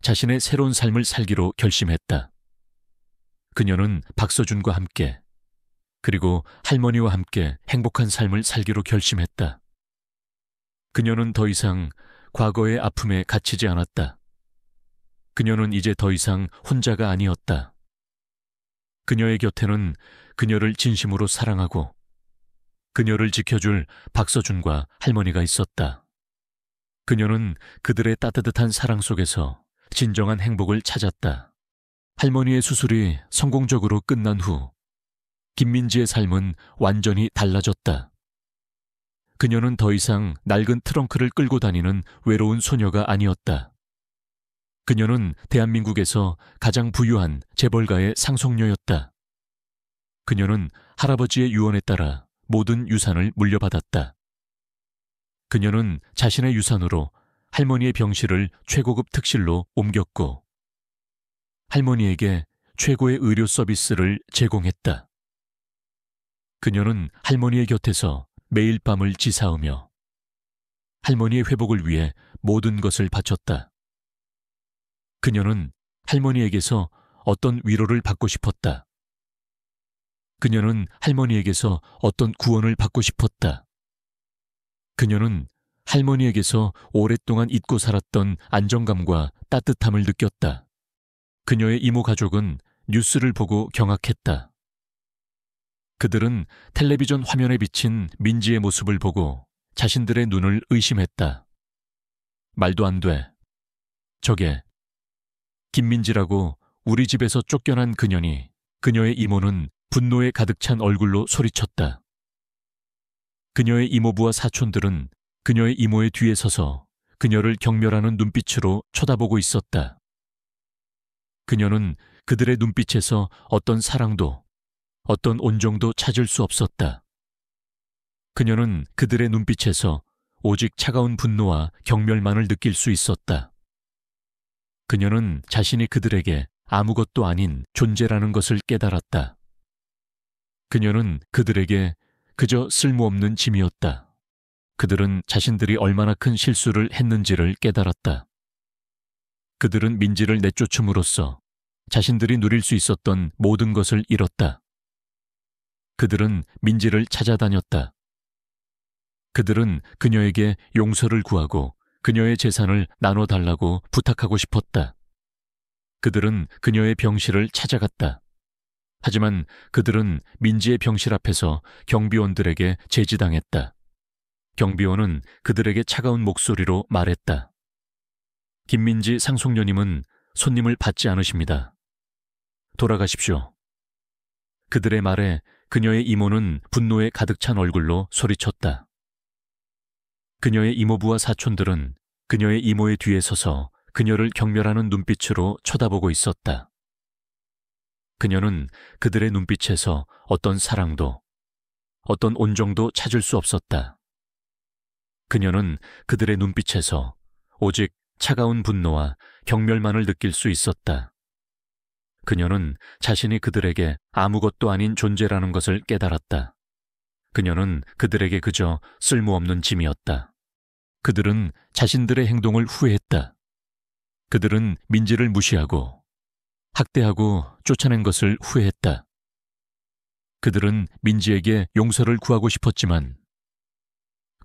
자신의 새로운 삶을 살기로 결심했다. 그녀는 박서준과 함께 그리고 할머니와 함께 행복한 삶을 살기로 결심했다. 그녀는 더 이상 과거의 아픔에 갇히지 않았다. 그녀는 이제 더 이상 혼자가 아니었다. 그녀의 곁에는 그녀를 진심으로 사랑하고 그녀를 지켜줄 박서준과 할머니가 있었다. 그녀는 그들의 따뜻한 사랑 속에서 진정한 행복을 찾았다. 할머니의 수술이 성공적으로 끝난 후 김민지의 삶은 완전히 달라졌다. 그녀는 더 이상 낡은 트렁크를 끌고 다니는 외로운 소녀가 아니었다. 그녀는 대한민국에서 가장 부유한 재벌가의 상속녀였다. 그녀는 할아버지의 유언에 따라 모든 유산을 물려받았다. 그녀는 자신의 유산으로 할머니의 병실을 최고급 특실로 옮겼고 할머니에게 최고의 의료 서비스를 제공했다. 그녀는 할머니의 곁에서 매일 밤을 지사으며 할머니의 회복을 위해 모든 것을 바쳤다. 그녀는 할머니에게서 어떤 위로를 받고 싶었다. 그녀는 할머니에게서 어떤 구원을 받고 싶었다. 그녀는 할머니에게서 오랫동안 잊고 살았던 안정감과 따뜻함을 느꼈다. 그녀의 이모 가족은 뉴스를 보고 경악했다. 그들은 텔레비전 화면에 비친 민지의 모습을 보고 자신들의 눈을 의심했다. 말도 안 돼. 저게 김민지라고 우리 집에서 쫓겨난 그년이 그녀의 이모는 분노에 가득 찬 얼굴로 소리쳤다. 그녀의 이모부와 사촌들은 그녀의 이모의 뒤에 서서 그녀를 경멸하는 눈빛으로 쳐다보고 있었다. 그녀는 그들의 눈빛에서 어떤 사랑도 어떤 온정도 찾을 수 없었다. 그녀는 그들의 눈빛에서 오직 차가운 분노와 경멸만을 느낄 수 있었다. 그녀는 자신이 그들에게 아무것도 아닌 존재라는 것을 깨달았다. 그녀는 그들에게 그저 쓸모없는 짐이었다. 그들은 자신들이 얼마나 큰 실수를 했는지를 깨달았다. 그들은 민지를 내쫓음으로써 자신들이 누릴 수 있었던 모든 것을 잃었다. 그들은 민지를 찾아다녔다. 그들은 그녀에게 용서를 구하고 그녀의 재산을 나눠달라고 부탁하고 싶었다. 그들은 그녀의 병실을 찾아갔다. 하지만 그들은 민지의 병실 앞에서 경비원들에게 제지당했다. 경비원은 그들에게 차가운 목소리로 말했다. 김민지 상속녀님은 손님을 받지 않으십니다. 돌아가십시오. 그들의 말에 그녀의 이모는 분노에 가득 찬 얼굴로 소리쳤다. 그녀의 이모부와 사촌들은 그녀의 이모의 뒤에 서서 그녀를 경멸하는 눈빛으로 쳐다보고 있었다. 그녀는 그들의 눈빛에서 어떤 사랑도, 어떤 온정도 찾을 수 없었다. 그녀는 그들의 눈빛에서 오직 차가운 분노와 경멸만을 느낄 수 있었다. 그녀는 자신이 그들에게 아무것도 아닌 존재라는 것을 깨달았다. 그녀는 그들에게 그저 쓸모없는 짐이었다. 그들은 자신들의 행동을 후회했다. 그들은 민지를 무시하고 학대하고 쫓아낸 것을 후회했다. 그들은 민지에게 용서를 구하고 싶었지만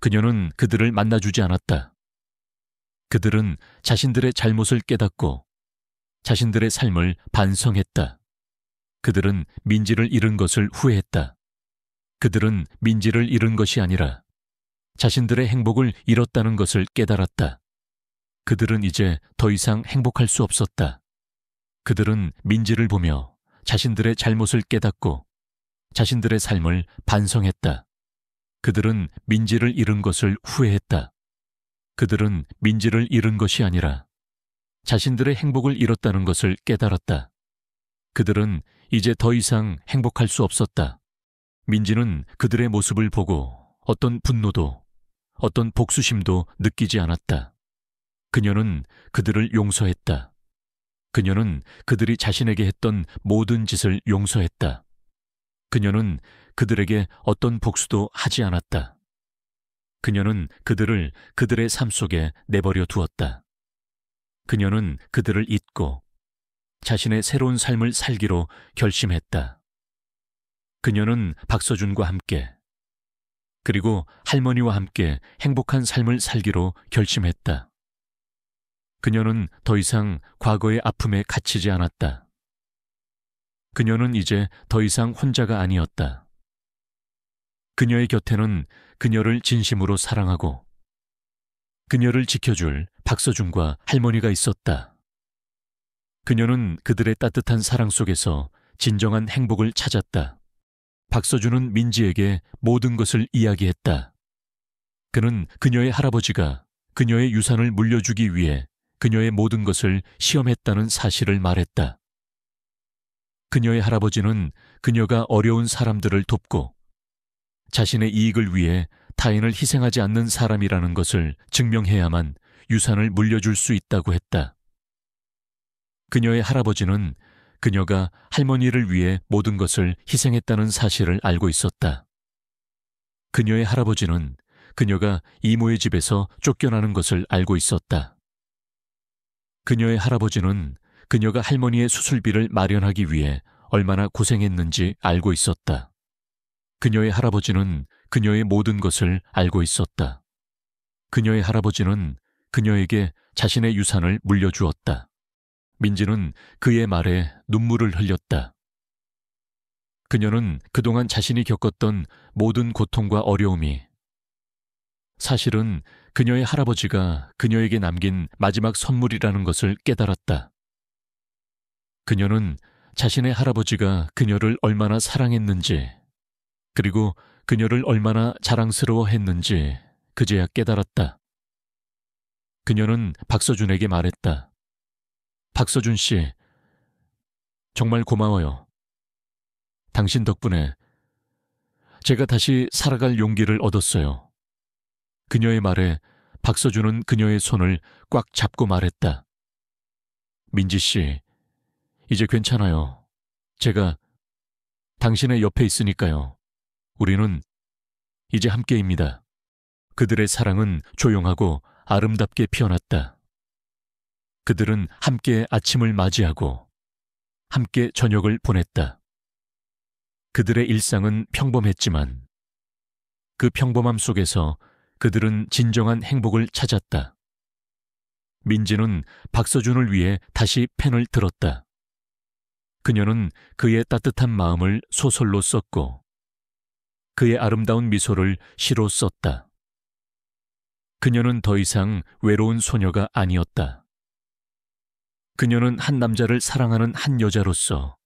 그녀는 그들을 만나주지 않았다. 그들은 자신들의 잘못을 깨닫고 자신들의 삶을 반성했다. 그들은 민지를 잃은 것을 후회했다. 그들은 민지를 잃은 것이 아니라 자신들의 행복을 잃었다는 것을 깨달았다. 그들은 이제 더 이상 행복할 수 없었다. 그들은 민지를 보며 자신들의 잘못을 깨닫고 자신들의 삶을 반성했다. 그들은 민지를 잃은 것을 후회했다. 그들은 민지를 잃은 것이 아니라 자신들의 행복을 잃었다는 것을 깨달았다. 그들은 이제 더 이상 행복할 수 없었다. 민지는 그들의 모습을 보고 어떤 분노도 어떤 복수심도 느끼지 않았다. 그녀는 그들을 용서했다. 그녀는 그들이 자신에게 했던 모든 짓을 용서했다. 그녀는 그들에게 어떤 복수도 하지 않았다. 그녀는 그들을 그들의 삶 속에 내버려 두었다. 그녀는 그들을 잊고 자신의 새로운 삶을 살기로 결심했다. 그녀는 박서준과 함께 그리고 할머니와 함께 행복한 삶을 살기로 결심했다. 그녀는 더 이상 과거의 아픔에 갇히지 않았다. 그녀는 이제 더 이상 혼자가 아니었다. 그녀의 곁에는 그녀를 진심으로 사랑하고 그녀를 지켜줄 박서준과 할머니가 있었다. 그녀는 그들의 따뜻한 사랑 속에서 진정한 행복을 찾았다. 박서준은 민지에게 모든 것을 이야기했다. 그는 그녀의 할아버지가 그녀의 유산을 물려주기 위해 그녀의 모든 것을 시험했다는 사실을 말했다. 그녀의 할아버지는 그녀가 어려운 사람들을 돕고 자신의 이익을 위해 타인을 희생하지 않는 사람이라는 것을 증명해야만 유산을 물려줄 수 있다고 했다. 그녀의 할아버지는 그녀가 할머니를 위해 모든 것을 희생했다는 사실을 알고 있었다. 그녀의 할아버지는 그녀가 이모의 집에서 쫓겨나는 것을 알고 있었다. 그녀의 할아버지는 그녀가 할머니의 수술비를 마련하기 위해 얼마나 고생했는지 알고 있었다. 그녀의 할아버지는 그녀의 모든 것을 알고 있었다. 그녀의 할아버지는 그녀에게 자신의 유산을 물려주었다. 민지는 그의 말에 눈물을 흘렸다. 그녀는 그동안 자신이 겪었던 모든 고통과 어려움이 사실은 그녀의 할아버지가 그녀에게 남긴 마지막 선물이라는 것을 깨달았다. 그녀는 자신의 할아버지가 그녀를 얼마나 사랑했는지 그리고 그녀를 얼마나 자랑스러워했는지 그제야 깨달았다. 그녀는 박서준에게 말했다. 박서준 씨, 정말 고마워요. 당신 덕분에 제가 다시 살아갈 용기를 얻었어요. 그녀의 말에 박서준은 그녀의 손을 꽉 잡고 말했다. 민지 씨, 이제 괜찮아요. 제가 당신의 옆에 있으니까요. 우리는 이제 함께입니다. 그들의 사랑은 조용하고 아름답게 피어났다. 그들은 함께 아침을 맞이하고 함께 저녁을 보냈다. 그들의 일상은 평범했지만 그 평범함 속에서 그들은 진정한 행복을 찾았다. 민지는 박서준을 위해 다시 펜을 들었다. 그녀는 그의 따뜻한 마음을 소설로 썼고 그의 아름다운 미소를 시로 썼다. 그녀는 더 이상 외로운 소녀가 아니었다. 그녀는 한 남자를 사랑하는 한 여자로서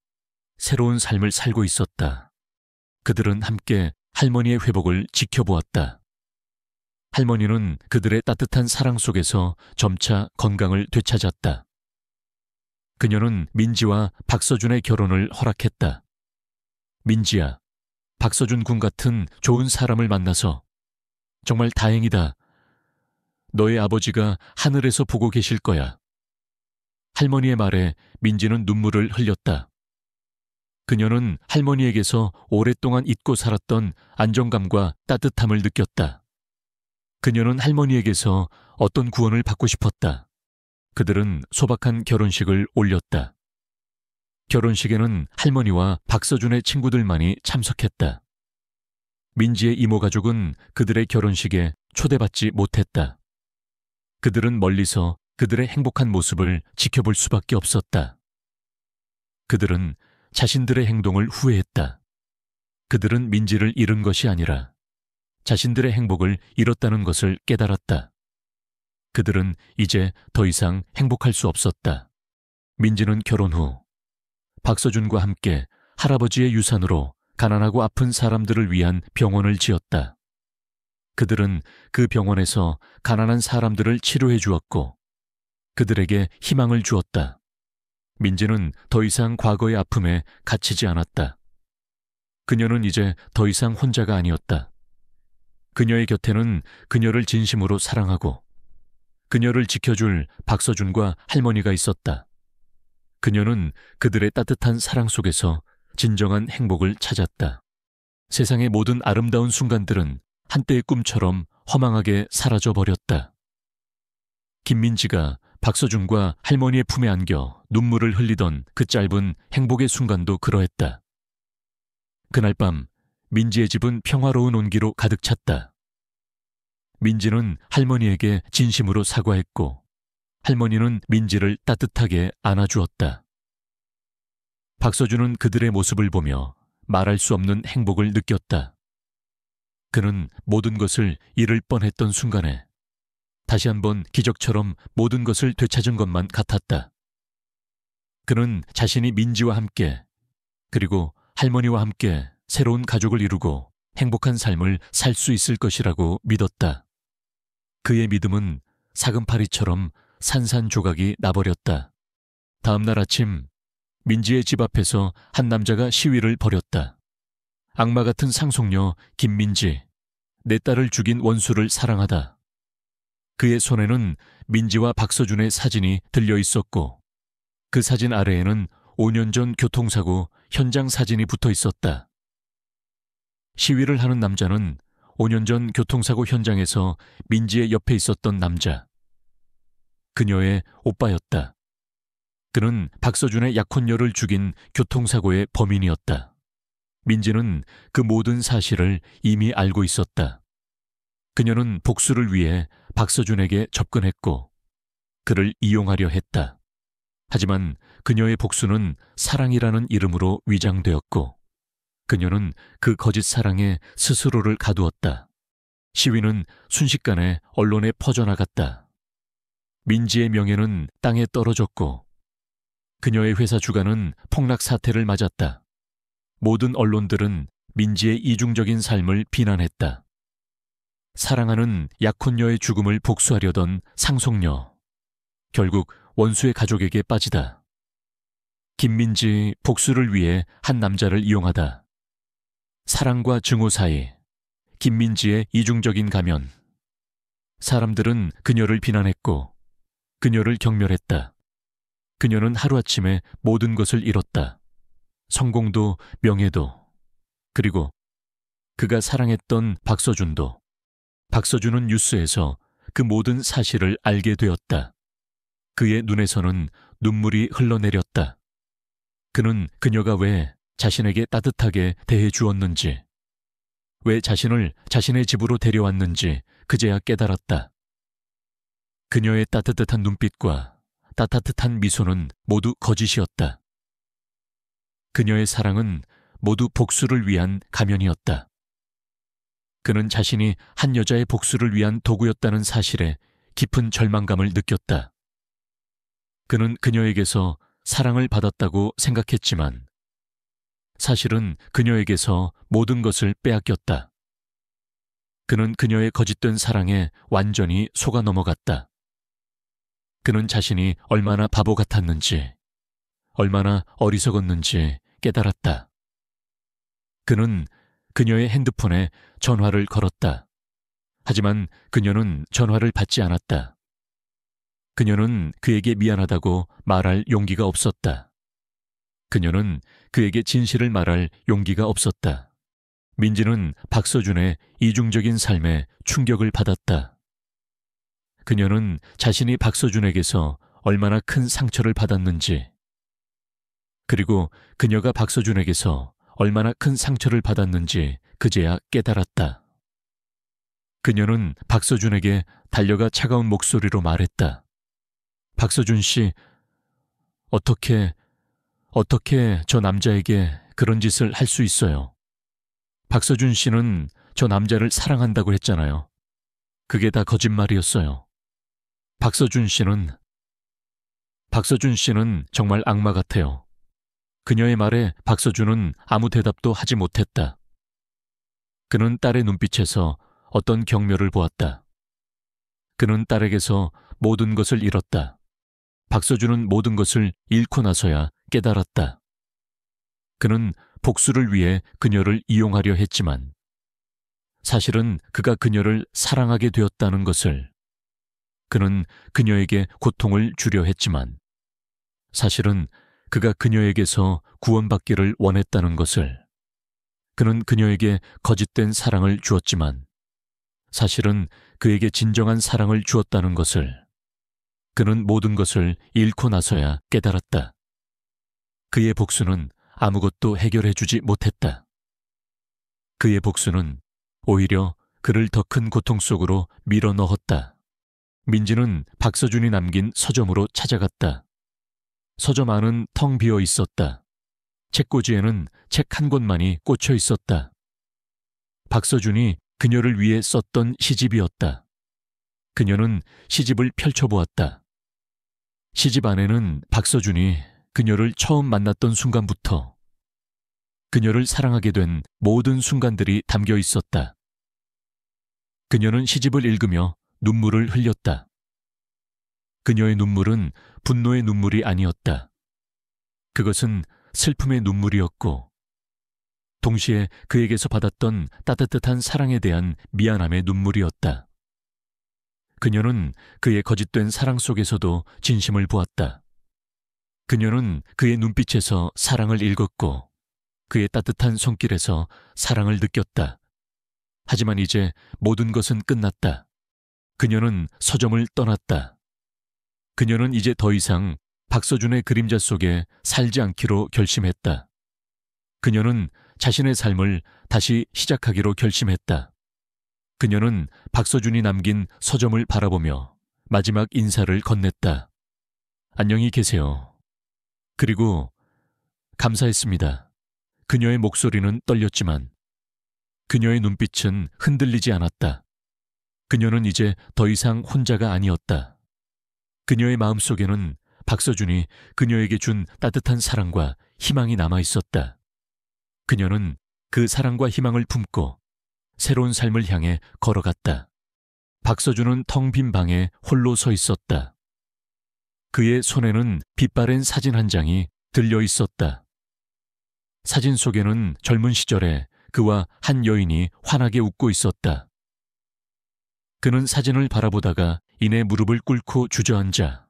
새로운 삶을 살고 있었다. 그들은 함께 할머니의 회복을 지켜보았다. 할머니는 그들의 따뜻한 사랑 속에서 점차 건강을 되찾았다. 그녀는 민지와 박서준의 결혼을 허락했다. 민지야, 박서준 군 같은 좋은 사람을 만나서 정말 다행이다. 너의 아버지가 하늘에서 보고 계실 거야. 할머니의 말에 민지는 눈물을 흘렸다. 그녀는 할머니에게서 오랫동안 잊고 살았던 안정감과 따뜻함을 느꼈다. 그녀는 할머니에게서 어떤 구원을 받고 싶었다. 그들은 소박한 결혼식을 올렸다. 결혼식에는 할머니와 박서준의 친구들만이 참석했다. 민지의 이모 가족은 그들의 결혼식에 초대받지 못했다. 그들은 멀리서 그들의 행복한 모습을 지켜볼 수밖에 없었다. 그들은 자신들의 행동을 후회했다. 그들은 민지를 잃은 것이 아니라 자신들의 행복을 잃었다는 것을 깨달았다. 그들은 이제 더 이상 행복할 수 없었다. 민지는 결혼 후 박서준과 함께 할아버지의 유산으로 가난하고 아픈 사람들을 위한 병원을 지었다. 그들은 그 병원에서 가난한 사람들을 치료해 주었고 그들에게 희망을 주었다. 민지는 더 이상 과거의 아픔에 갇히지 않았다. 그녀는 이제 더 이상 혼자가 아니었다. 그녀의 곁에는 그녀를 진심으로 사랑하고 그녀를 지켜줄 박서준과 할머니가 있었다. 그녀는 그들의 따뜻한 사랑 속에서 진정한 행복을 찾았다. 세상의 모든 아름다운 순간들은 한때의 꿈처럼 허망하게 사라져버렸다. 김민지가 박서준과 할머니의 품에 안겨 눈물을 흘리던 그 짧은 행복의 순간도 그러했다. 그날 밤 민지의 집은 평화로운 온기로 가득 찼다. 민지는 할머니에게 진심으로 사과했고 할머니는 민지를 따뜻하게 안아주었다. 박서준은 그들의 모습을 보며 말할 수 없는 행복을 느꼈다. 그는 모든 것을 잃을 뻔했던 순간에 다시 한번 기적처럼 모든 것을 되찾은 것만 같았다. 그는 자신이 민지와 함께 그리고 할머니와 함께 새로운 가족을 이루고 행복한 삶을 살 수 있을 것이라고 믿었다. 그의 믿음은 사금파리처럼 산산조각이 나버렸다. 다음 날 아침 민지의 집 앞에서 한 남자가 시위를 벌였다. 악마 같은 상속녀 김민지, 내 딸을 죽인 원수를 사랑하다. 그의 손에는 민지와 박서준의 사진이 들려 있었고 그 사진 아래에는 5년 전 교통사고 현장 사진이 붙어 있었다. 시위를 하는 남자는 5년 전 교통사고 현장에서 민지의 옆에 있었던 남자. 그녀의 오빠였다. 그는 박서준의 약혼녀를 죽인 교통사고의 범인이었다. 민지는 그 모든 사실을 이미 알고 있었다. 그녀는 복수를 위해 박서준에게 접근했고 그를 이용하려 했다. 하지만 그녀의 복수는 사랑이라는 이름으로 위장되었고 그녀는 그 거짓 사랑에 스스로를 가두었다. 시위는 순식간에 언론에 퍼져나갔다. 민지의 명예는 땅에 떨어졌고 그녀의 회사 주가는 폭락 사태를 맞았다. 모든 언론들은 민지의 이중적인 삶을 비난했다. 사랑하는 약혼녀의 죽음을 복수하려던 상속녀. 결국 원수의 가족에게 빠지다. 김민지 복수를 위해 한 남자를 이용하다. 사랑과 증오 사이 김민지의 이중적인 가면. 사람들은 그녀를 비난했고 그녀를 경멸했다. 그녀는 하루아침에 모든 것을 잃었다. 성공도 명예도 그리고 그가 사랑했던 박서준도. 박서준은 뉴스에서 그 모든 사실을 알게 되었다. 그의 눈에서는 눈물이 흘러내렸다. 그는 그녀가 왜 자신에게 따뜻하게 대해 주었는지, 왜 자신을 자신의 집으로 데려왔는지 그제야 깨달았다. 그녀의 따뜻한 눈빛과 따뜻한 미소는 모두 거짓이었다. 그녀의 사랑은 모두 복수를 위한 가면이었다. 그는 자신이 한 여자의 복수를 위한 도구였다는 사실에 깊은 절망감을 느꼈다. 그는 그녀에게서 사랑을 받았다고 생각했지만 사실은 그녀에게서 모든 것을 빼앗겼다. 그는 그녀의 거짓된 사랑에 완전히 속아 넘어갔다. 그는 자신이 얼마나 바보 같았는지, 얼마나 어리석었는지 깨달았다. 그는 그녀의 핸드폰에 전화를 걸었다. 하지만 그녀는 전화를 받지 않았다. 그녀는 그에게 미안하다고 말할 용기가 없었다. 그녀는 그에게 진실을 말할 용기가 없었다. 민지는 박서준의 이중적인 삶에 충격을 받았다. 그녀는 자신이 박서준에게서 얼마나 큰 상처를 받았는지, 그리고 그녀가 박서준에게서 얼마나 큰 상처를 받았는지 그제야 깨달았다. 그녀는 박서준에게 달려가 차가운 목소리로 말했다. 박서준 씨, 어떻게 저 남자에게 그런 짓을 할 수 있어요? 박서준 씨는 저 남자를 사랑한다고 했잖아요. 그게 다 거짓말이었어요. 박서준 씨는 정말 악마 같아요. 그녀의 말에 박서준은 아무 대답도 하지 못했다. 그는 딸의 눈빛에서 어떤 경멸을 보았다. 그는 딸에게서 모든 것을 잃었다. 박서준은 모든 것을 잃고 나서야 깨달았다. 그는 복수를 위해 그녀를 이용하려 했지만 사실은 그가 그녀를 사랑하게 되었다는 것을, 그는 그녀에게 고통을 주려 했지만 사실은 그가 그녀에게서 구원받기를 원했다는 것을, 그는 그녀에게 거짓된 사랑을 주었지만 사실은 그에게 진정한 사랑을 주었다는 것을, 그는 모든 것을 잃고 나서야 깨달았다. 그의 복수는 아무것도 해결해주지 못했다. 그의 복수는 오히려 그를 더 큰 고통 속으로 밀어 넣었다. 민지는 박서준이 남긴 서점으로 찾아갔다. 서점 안은 텅 비어 있었다. 책꽂이에는 책 한 권만이 꽂혀 있었다. 박서준이 그녀를 위해 썼던 시집이었다. 그녀는 시집을 펼쳐보았다. 시집 안에는 박서준이 그녀를 처음 만났던 순간부터 그녀를 사랑하게 된 모든 순간들이 담겨 있었다. 그녀는 시집을 읽으며 눈물을 흘렸다. 그녀의 눈물은 분노의 눈물이 아니었다. 그것은 슬픔의 눈물이었고, 동시에 그에게서 받았던 따뜻한 사랑에 대한 미안함의 눈물이었다. 그녀는 그의 거짓된 사랑 속에서도 진심을 보았다. 그녀는 그의 눈빛에서 사랑을 읽었고, 그의 따뜻한 손길에서 사랑을 느꼈다. 하지만 이제 모든 것은 끝났다. 그녀는 서점을 떠났다. 그녀는 이제 더 이상 박서준의 그림자 속에 살지 않기로 결심했다. 그녀는 자신의 삶을 다시 시작하기로 결심했다. 그녀는 박서준이 남긴 서점을 바라보며 마지막 인사를 건넸다. 안녕히 계세요. 그리고 감사했습니다. 그녀의 목소리는 떨렸지만 그녀의 눈빛은 흔들리지 않았다. 그녀는 이제 더 이상 혼자가 아니었다. 그녀의 마음속에는 박서준이 그녀에게 준 따뜻한 사랑과 희망이 남아 있었다. 그녀는 그 사랑과 희망을 품고 새로운 삶을 향해 걸어갔다. 박서준은 텅 빈 방에 홀로 서 있었다. 그의 손에는 빛바랜 사진 한 장이 들려 있었다. 사진 속에는 젊은 시절에 그와 한 여인이 환하게 웃고 있었다. 그는 사진을 바라보다가 이내 무릎을 꿇고 주저앉아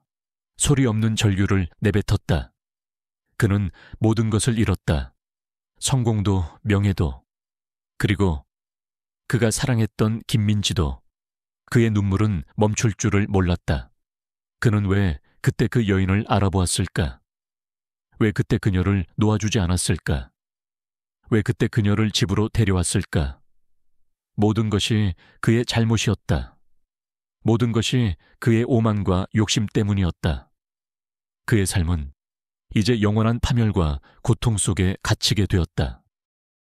소리 없는 절규를 내뱉었다. 그는 모든 것을 잃었다. 성공도 명예도, 그리고 그가 사랑했던 김민지도. 그의 눈물은 멈출 줄을 몰랐다. 그는 왜 그때 그 여인을 알아보았을까? 왜 그때 그녀를 놓아주지 않았을까? 왜 그때 그녀를 집으로 데려왔을까? 모든 것이 그의 잘못이었다. 모든 것이 그의 오만과 욕심 때문이었다. 그의 삶은 이제 영원한 파멸과 고통 속에 갇히게 되었다.